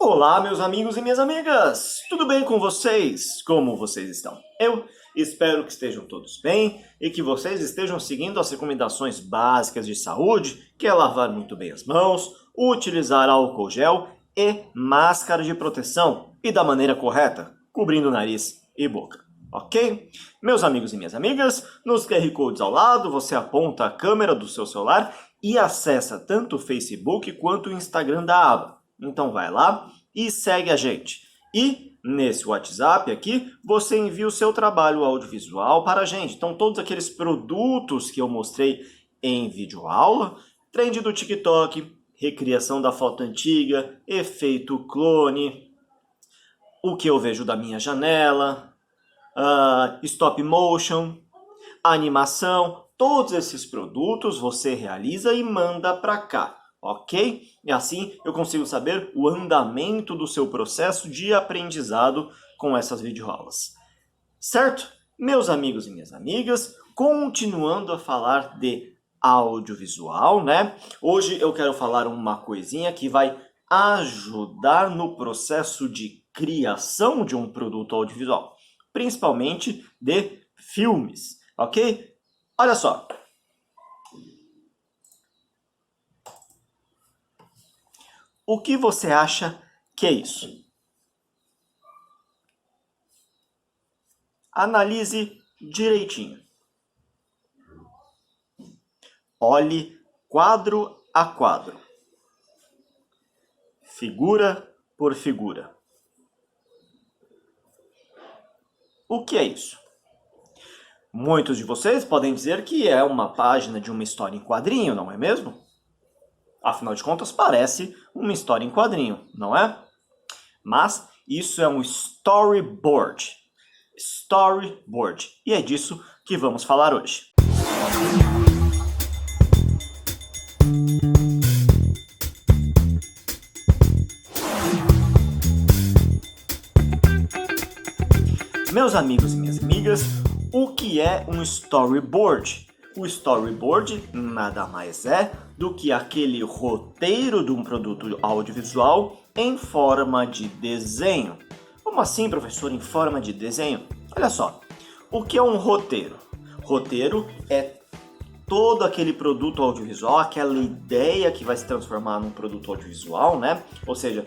Olá, meus amigos e minhas amigas! Tudo bem com vocês? Como vocês estão? Eu espero que estejam todos bem e que vocês estejam seguindo as recomendações básicas de saúde, que é lavar muito bem as mãos, utilizar álcool gel e máscara de proteção e da maneira correta, cobrindo nariz e boca. Ok? Meus amigos e minhas amigas, nos QR Codes ao lado você aponta a câmera do seu celular e acessa tanto o Facebook quanto o Instagram da aba. Então vai lá e segue a gente. E nesse WhatsApp aqui, você envia o seu trabalho audiovisual para a gente. Então todos aqueles produtos que eu mostrei em videoaula, trend do TikTok, recriação da foto antiga, efeito clone, o que eu vejo da minha janela, stop motion, animação, todos esses produtos você realiza e manda para cá. Ok? E assim eu consigo saber o andamento do seu processo de aprendizado com essas videoaulas. Certo? Meus amigos e minhas amigas, continuando a falar de audiovisual, né? Hoje eu quero falar uma coisinha que vai ajudar no processo de criação de um produto audiovisual, principalmente de filmes, ok? Olha só. O que você acha que é isso? Analise direitinho. Olhe quadro a quadro. Figura por figura. O que é isso? Muitos de vocês podem dizer que é uma página de uma história em quadrinho, não é mesmo? Afinal de contas, parece uma história em quadrinho, não é? Mas isso é um storyboard. Storyboard. E é disso que vamos falar hoje. Meus amigos e minhas amigas, o que é um storyboard? O storyboard nada mais é do que aquele roteiro de um produto audiovisual em forma de desenho. Como assim, professor, em forma de desenho? Olha só, o que é um roteiro? Roteiro é todo aquele produto audiovisual, aquela ideia que vai se transformar num produto audiovisual, né? Ou seja,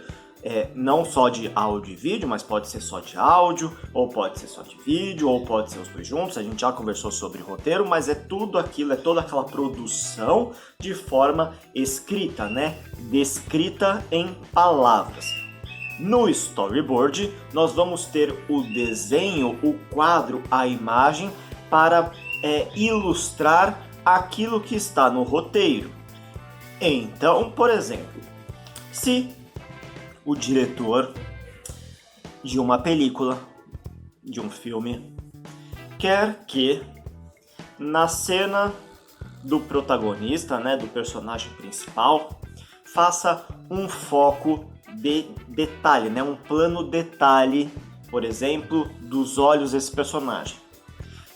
não só de áudio e vídeo, mas pode ser só de áudio, ou pode ser só de vídeo, ou pode ser os dois juntos. A gente já conversou sobre roteiro, mas é tudo aquilo, é toda aquela produção de forma escrita, né? Descrita em palavras. No storyboard, nós vamos ter o desenho, o quadro, a imagem para ilustrar aquilo que está no roteiro. Então, por exemplo, se o diretor de uma película, de um filme, quer que na cena do protagonista, né, do personagem principal, faça um foco de detalhe, né, um plano detalhe, por exemplo, dos olhos desse personagem.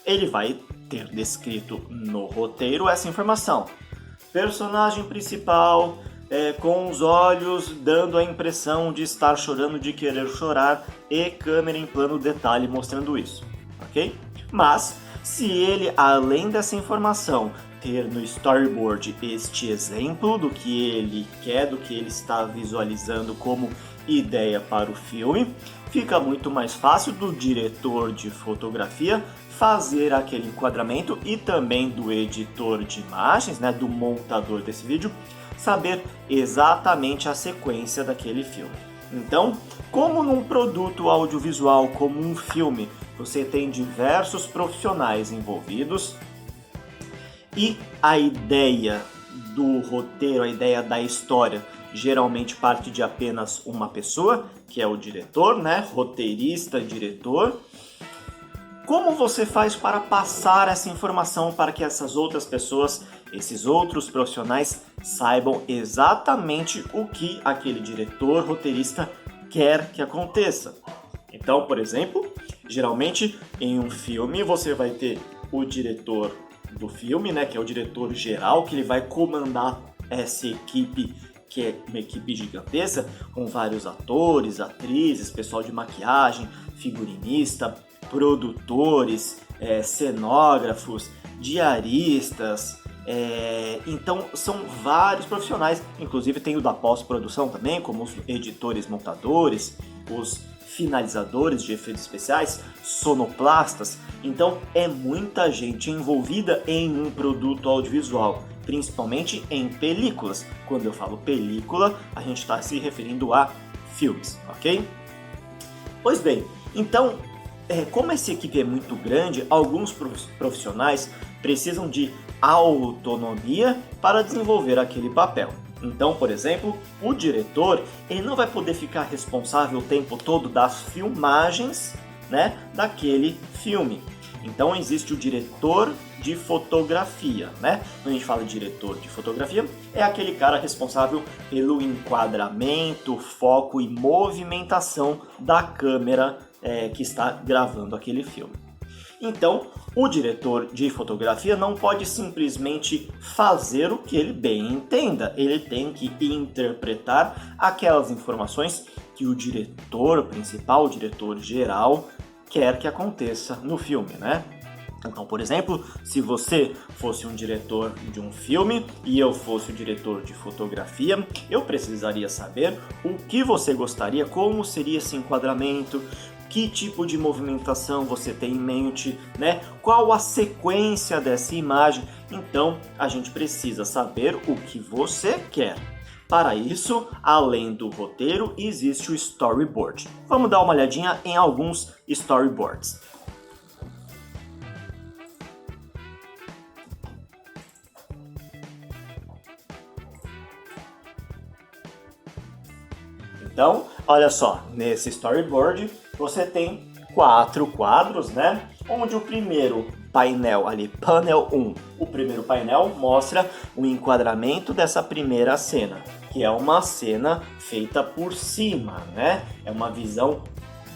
Ele vai ter descrito no roteiro essa informação. Personagem principal com os olhos dando a impressão de estar chorando, de querer chorar, e câmera em plano detalhe mostrando isso, ok? Mas, se ele, além dessa informação, ter no storyboard este exemplo do que ele quer, do que ele está visualizando como ideia para o filme, fica muito mais fácil do diretor de fotografia fazer aquele enquadramento e também do editor de imagens, né, do montador desse vídeo, saber exatamente a sequência daquele filme. Então, como num produto audiovisual, como um filme, você tem diversos profissionais envolvidos e a ideia do roteiro, a ideia da história, geralmente parte de apenas uma pessoa, que é o diretor, né? Roteirista, diretor. Como você faz para passar essa informação para que essas outras pessoas, esses outros profissionais, saibam exatamente o que aquele diretor, roteirista quer que aconteça? Então, por exemplo, geralmente em um filme você vai ter o diretor do filme, né, que é o diretor geral, que ele vai comandar essa equipe que é uma equipe gigantesca, com vários atores, atrizes, pessoal de maquiagem, figurinista, produtores, cenógrafos, diaristas. Então são vários profissionais, inclusive tem o da pós-produção também, como os editores, montadores, os finalizadores de efeitos especiais, sonoplastas. Então é muita gente envolvida em um produto audiovisual, principalmente em películas. Quando eu falo película, a gente está se referindo a filmes, ok? Pois bem, então, como essa equipe é muito grande, alguns profissionais precisam de autonomia para desenvolver aquele papel. Então, por exemplo, o diretor ele não vai poder ficar responsável o tempo todo das filmagens, né, daquele filme. Então existe o diretor de fotografia, né? Quando a gente fala de diretor de fotografia, é aquele cara responsável pelo enquadramento, foco e movimentação da câmera que está gravando aquele filme. Então, o diretor de fotografia não pode simplesmente fazer o que ele bem entenda. Ele tem que interpretar aquelas informações que o diretor principal, o diretor geral, quer que aconteça no filme, né? Então, por exemplo, se você fosse um diretor de um filme e eu fosse o diretor de fotografia, eu precisaria saber o que você gostaria, como seria esse enquadramento, que tipo de movimentação você tem em mente, né? Qual a sequência dessa imagem? Então, a gente precisa saber o que você quer. Para isso, além do roteiro, existe o storyboard. Vamos dar uma olhadinha em alguns storyboards. Então, olha só, nesse storyboard você tem 4 quadros, né? Onde o primeiro painel ali, panel 1, o primeiro painel mostra o enquadramento dessa primeira cena, que é uma cena feita por cima, né? É uma visão,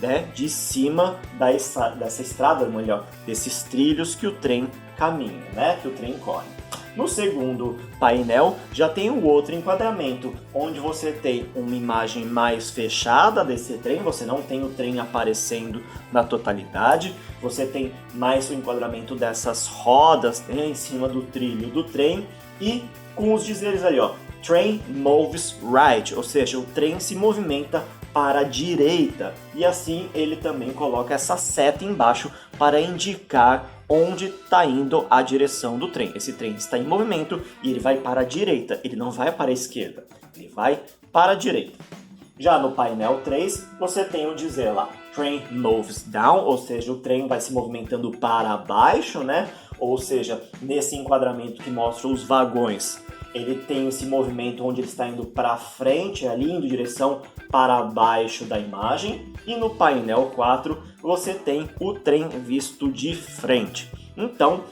né, de cima dessa estrada, melhor, desses trilhos que o trem caminha, né? Que o trem corre. No segundo painel já tem o outro enquadramento, onde você tem uma imagem mais fechada desse trem, você não tem o trem aparecendo na totalidade, você tem mais o enquadramento dessas rodas, né, em cima do trilho do trem e com os dizeres ali, ó, train moves right, ou seja, o trem se movimenta para a direita e assim ele também coloca essa seta embaixo para indicar onde está indo a direção do trem. Esse trem está em movimento e ele vai para a direita, ele não vai para a esquerda, ele vai para a direita. Já no painel 3, você tem o dizer lá, train moves down, ou seja, o trem vai se movimentando para baixo, né? Ou seja, nesse enquadramento que mostra os vagões, ele tem esse movimento onde ele está indo para frente, ali indo em direção para baixo da imagem. E no painel 4 você tem o trem visto de frente. Então,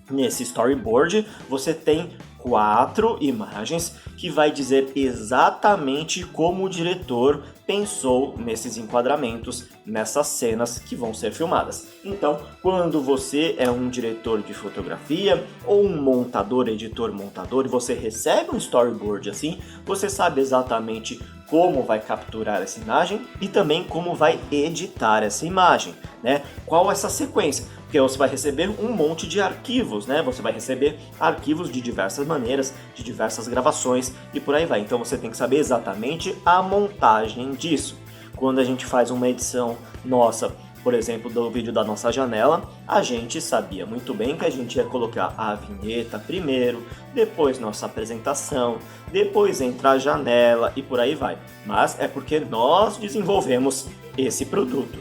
nesse storyboard você tem 4 imagens que vai dizer exatamente como o diretor pensou nesses enquadramentos, nessas cenas que vão ser filmadas. Então, quando você é um diretor de fotografia ou um montador, editor, montador, e você recebe um storyboard assim, você sabe exatamente como vai capturar essa imagem e também como vai editar essa imagem, né? Qual essa sequência? Porque você vai receber um monte de arquivos, né? Você vai receber arquivos de diversas maneiras, de diversas gravações e por aí vai. Então você tem que saber exatamente a montagem disso. Quando a gente faz uma edição nossa, por exemplo, do vídeo da nossa janela, a gente sabia muito bem que a gente ia colocar a vinheta primeiro, depois nossa apresentação, depois entra a janela e por aí vai. Mas é porque nós desenvolvemos esse produto.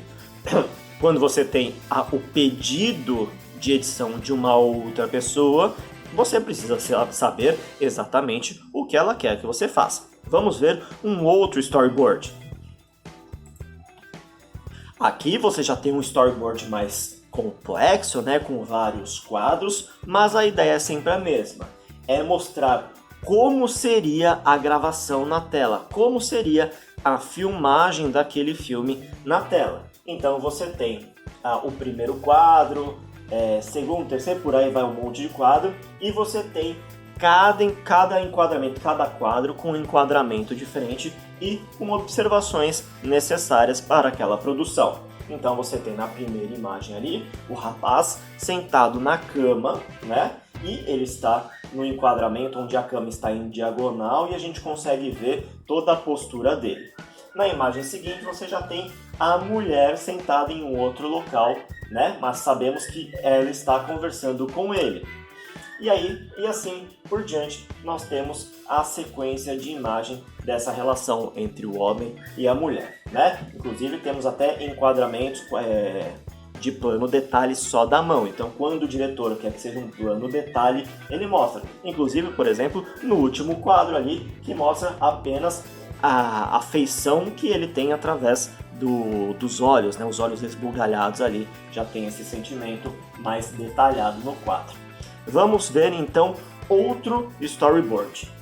Quando você tem o pedido de edição de uma outra pessoa, você precisa saber exatamente o que ela quer que você faça. Vamos ver um outro storyboard. Aqui você já tem um storyboard mais complexo, né, com vários quadros, mas a ideia é sempre a mesma. É mostrar como seria a gravação na tela, como seria a filmagem daquele filme na tela. Então você tem o primeiro quadro, segundo, terceiro, por aí vai um monte de quadro, e você tem cada enquadramento, cada quadro com um enquadramento diferente e com observações necessárias para aquela produção. Então você tem na primeira imagem ali o rapaz sentado na cama, né? E ele está no enquadramento onde a cama está em diagonal e a gente consegue ver toda a postura dele. Na imagem seguinte você já tem a mulher sentada em um outro local, né? Mas sabemos que ela está conversando com ele. E assim por diante, nós temos a sequência de imagem dessa relação entre o homem e a mulher, né? Inclusive temos até enquadramentos de plano detalhe só da mão. Então, quando o diretor quer que seja um plano detalhe, ele mostra. Inclusive, por exemplo, no último quadro ali, que mostra apenas a feição que ele tem através dos olhos, né? Os olhos esbugalhados ali, já tem esse sentimento mais detalhado no quadro. Vamos ver então outro storyboard.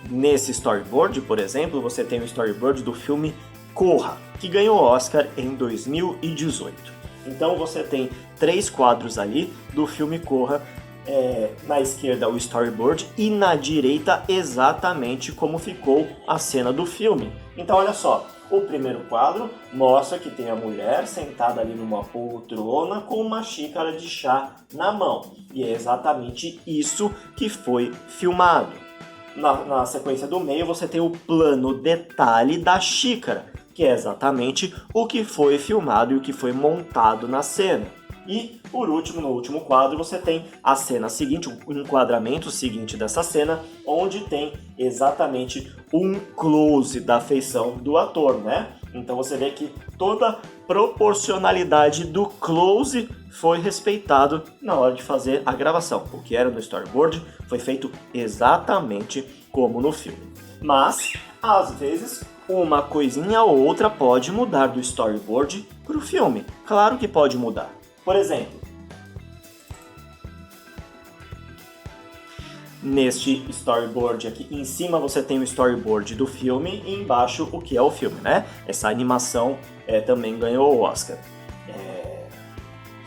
Nesse storyboard, por exemplo, você tem o storyboard do filme Corra, que ganhou o Oscar em 2018. Então você tem 3 quadros ali do filme Corra, na esquerda o storyboard e na direita exatamente como ficou a cena do filme. Então olha só, o primeiro quadro mostra que tem a mulher sentada ali numa poltrona com uma xícara de chá na mão. E é exatamente isso que foi filmado. Na sequência do meio você tem o plano detalhe da xícara, que é exatamente o que foi filmado e o que foi montado na cena. E, por último, no último quadro, você tem a cena seguinte, o enquadramento seguinte dessa cena, onde tem exatamente um close da feição do ator, né? Então você vê que toda a proporcionalidade do close foi respeitado na hora de fazer a gravação. O que era no storyboard foi feito exatamente como no filme. Mas, às vezes, uma coisinha ou outra pode mudar do storyboard para o filme. Claro que pode mudar. Por exemplo, neste storyboard aqui, em cima você tem o storyboard do filme e embaixo o que é o filme, né? Essa animação também ganhou o Oscar.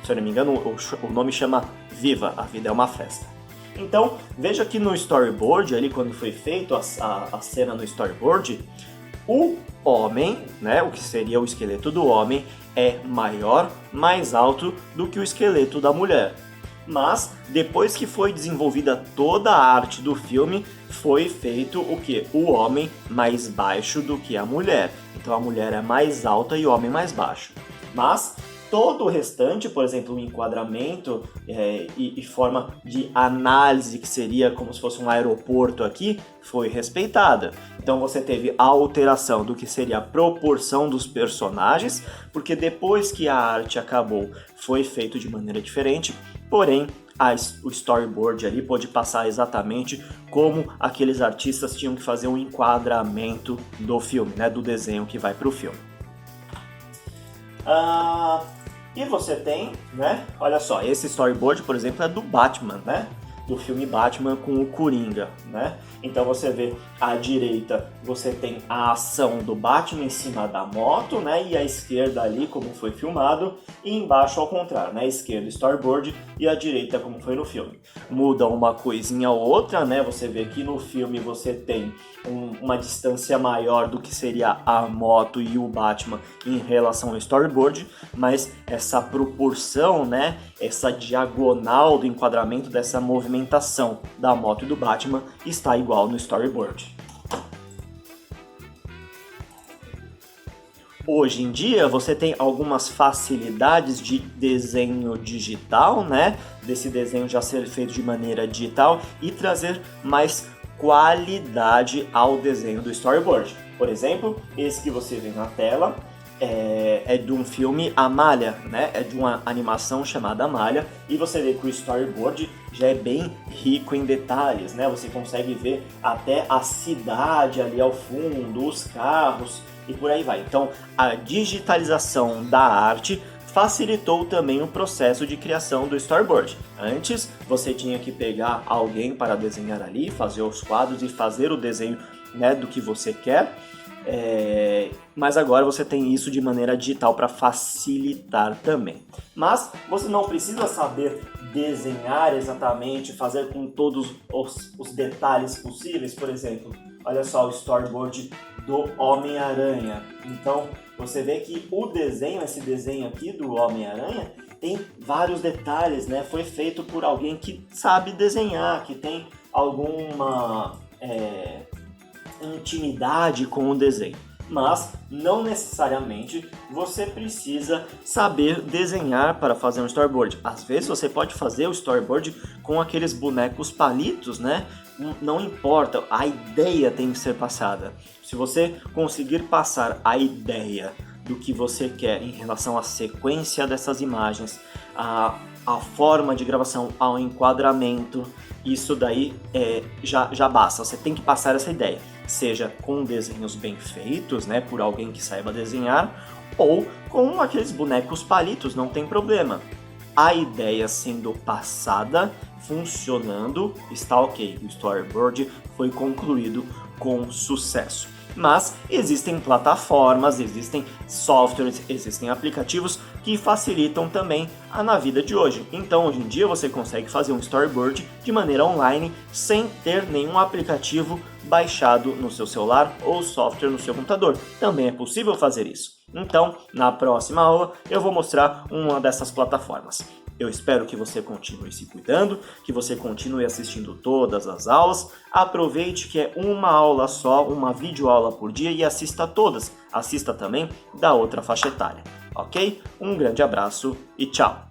Se eu não me engano, o nome chama Viva, a vida é uma festa. Então, veja que no storyboard, ali quando foi feito a cena no storyboard, o homem, né, o que seria o esqueleto do homem, é maior, mais alto do que o esqueleto da mulher. Mas, depois que foi desenvolvida toda a arte do filme, foi feito o quê? O homem mais baixo do que a mulher. Então a mulher é mais alta e o homem mais baixo. Mas todo o restante, por exemplo, o enquadramento e forma de análise, que seria como se fosse um aeroporto aqui, foi respeitada. Então você teve a alteração do que seria a proporção dos personagens, porque depois que a arte acabou, foi feito de maneira diferente, porém o storyboard ali pode passar exatamente como aqueles artistas tinham que fazer um enquadramento do filme, né, do desenho que vai para o filme. E você tem, né? Olha só, esse storyboard, por exemplo, é do Batman, né? Do filme Batman com o Coringa, né? Então você vê à direita, você tem a ação do Batman em cima da moto, né? E à esquerda ali, como foi filmado, e embaixo ao contrário, né? À esquerda storyboard e à direita como foi no filme. Muda uma coisinha ou outra, né? Você vê que no filme você tem uma distância maior do que seria a moto e o Batman em relação ao storyboard, mas essa proporção, né? Essa diagonal do enquadramento dessa movimentação da moto e do Batman está igual no storyboard. Hoje em dia você tem algumas facilidades de desenho digital, né? Desse desenho já ser feito de maneira digital e trazer mais qualidade ao desenho do storyboard. Por exemplo, esse que você vê na tela é de um filme A Malha, né? É de uma animação chamada A Malha, e você vê que o storyboard já é bem rico em detalhes, né? Você consegue ver até a cidade ali ao fundo, os carros e por aí vai. Então, a digitalização da arte facilitou também o processo de criação do storyboard. Antes, você tinha que pegar alguém para desenhar ali, fazer os quadros e fazer o desenho, né, do que você quer. Mas agora você tem isso de maneira digital para facilitar também. Mas você não precisa saber desenhar exatamente, fazer com todos os detalhes possíveis. Por exemplo, olha só o storyboard do Homem-Aranha. Então você vê que o desenho, esse desenho aqui do Homem-Aranha, tem vários detalhes, né? Foi feito por alguém que sabe desenhar, que tem alguma intimidade com o desenho. Mas não necessariamente você precisa saber desenhar para fazer um storyboard. Às vezes você pode fazer o storyboard com aqueles bonecos palitos, né? Não importa, a ideia tem que ser passada. Se você conseguir passar a ideia do que você quer em relação à sequência dessas imagens, a forma de gravação, ao enquadramento, isso daí já basta. Você tem que passar essa ideia, seja com desenhos bem feitos, né, por alguém que saiba desenhar, ou com aqueles bonecos palitos, não tem problema. A ideia sendo passada, funcionando, está ok. O storyboard foi concluído com sucesso. Mas existem plataformas, existem softwares, existem aplicativos que facilitam também na vida de hoje. Então, hoje em dia, você consegue fazer um storyboard de maneira online sem ter nenhum aplicativo baixado no seu celular ou software no seu computador. Também é possível fazer isso. Então, na próxima aula, eu vou mostrar uma dessas plataformas. Eu espero que você continue se cuidando, que você continue assistindo todas as aulas. Aproveite que é uma aula só, uma videoaula por dia e assista todas. Assista também da outra faixa etária, ok? Um grande abraço e tchau!